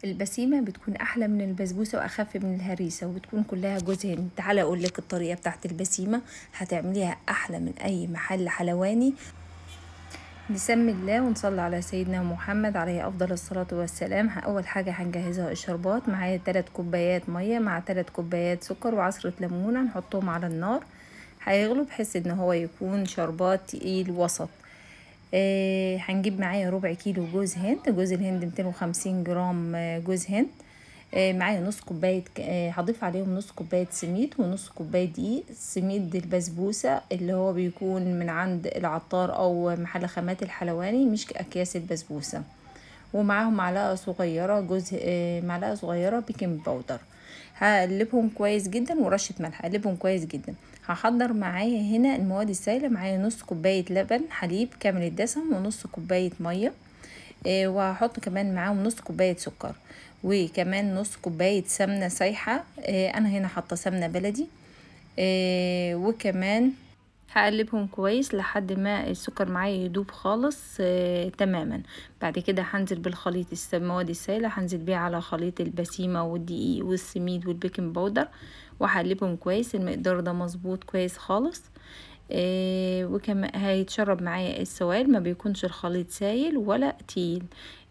البسيمة بتكون أحلى من البسبوسة وأخف من الهريسة وبتكون كلها جوز هند. تعالى أقولك الطريقة بتاعت البسيمة، هتعمليها أحلى من أي محل حلواني. نسمي الله ونصلي على سيدنا محمد عليه أفضل الصلاة والسلام. أول حاجة هنجهزها الشربات. معايا 3 كوبايات مية مع 3 كوبايات سكر وعصرة ليمونة، هنحطهم على النار هيغلوا بحيث ان هو يكون شربات تقيل وسط. هنجيب معايا ربع كيلو جوز هند. جوز الهند 250 جرام جوز هند. معايا نص كوباية، هضيف عليهم نص كوباية سميد ونص كوباية دقيق. سميد البسبوسة اللي هو بيكون من عند العطار او محل خامات الحلواني، مش اكياس البسبوسة. ومعاهم معلقة صغيرة معلقة صغيرة بيكنج باودر. هقلبهم كويس جدا ورشة ملح، هقلبهم كويس جدا. هحضر معايا هنا المواد السائلة. معايا نص كوباية لبن حليب كامل الدسم ونص كوباية مية، وهحط كمان معاهم نص كوباية سكر وكمان نص كوباية سمنة سايحة. انا هنا حاطة سمنة بلدي. وكمان هقلبهم كويس لحد ما السكر معايا يدوب خالص تماما. بعد كده هنزل بالخليط المواد السائلة، هنزل بيه على خليط البسيمة والدقيق والسميد والبيكنج باودر وهقلبهم كويس. المقدار ده مظبوط كويس خالص. وكمان هيتشرب معايا السوائل، ما بيكونش الخليط سايل ولا تقيل.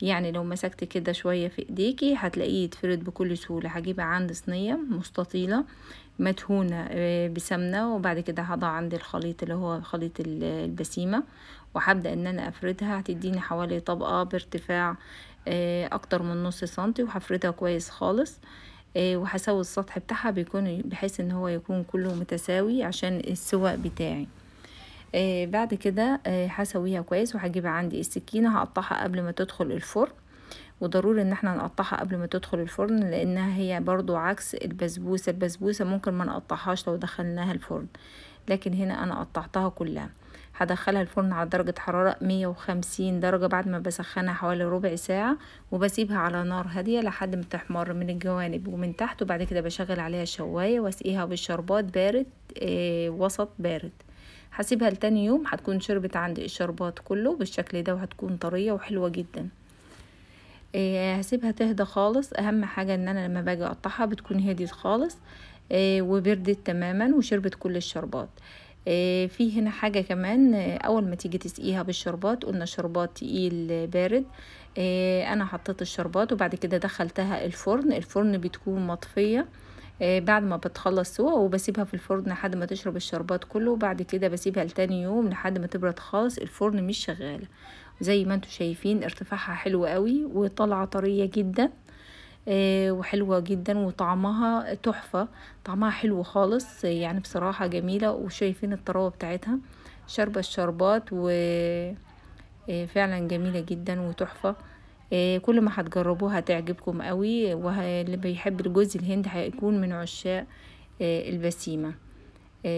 يعني لو مسكت كده شوية في ايديكي هتلاقيه يتفرد بكل سهولة. هجيب عندي صينية مستطيلة مدهونة بسمنة، وبعد كده هضع عندي الخليط اللي هو خليط البسيمة وهبدأ ان انا افردها. هتديني حوالي طبقة بارتفاع اكتر من نص سنتي، وهفردها كويس خالص. وهسوي السطح بتاعها بيكون بحيث ان هو يكون كله متساوي عشان السواء بتاعي. بعد كده هسويها كويس وهجيب عندي السكينة هقطعها قبل ما تدخل الفرن. وضروري ان احنا نقطعها قبل ما تدخل الفرن لانها هي برضو عكس البسبوسة. البسبوسة ممكن ما نقطعهاش لو دخلناها الفرن، لكن هنا انا قطعتها كلها. هدخلها الفرن على درجة حرارة 150 درجة بعد ما بسخنها حوالي ربع ساعة، وبسيبها على نار هادية لحد ما تحمر من الجوانب ومن تحت. وبعد كده بشغل عليها الشواية واسقيها بالشربات بارد وسط بارد. هسيبها لتاني يوم هتكون شربت عندي الشربات كله بالشكل ده، وهتكون طرية وحلوة جدا. هسيبها تهدى خالص. اهم حاجة ان انا لما باجي اقطعها بتكون هديت خالص وبردت تماما وشربت كل الشربات. في هنا حاجة كمان، اول ما تيجي تسقيها بالشربات قلنا شربات تقيل بارد. انا حطيت الشربات وبعد كده دخلتها الفرن. الفرن بتكون مطفية بعد ما بتخلص سوا، وبسيبها في الفرن لحد ما تشرب الشربات كله. وبعد كده بسيبها لتاني يوم لحد ما تبرد خالص. الفرن مش شغالة. زي ما انتوا شايفين ارتفاعها حلو قوي وطلعة طرية جدا وحلوة جدا، وطعمها تحفة. طعمها حلو خالص يعني بصراحة جميلة. وشايفين الطراوة بتاعتها شاربة الشربات وفعلا جميلة جدا وتحفة. كل ما هتجربوها هتعجبكم قوي، واللي بيحب الجوز الهند هيكون من عشاق البسيمة.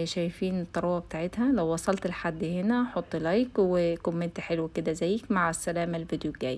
شايفين الطراوة بتاعتها. لو وصلت لحد هنا حط لايك وكومنت حلو كده زيك. مع السلامة، الفيديو الجاي.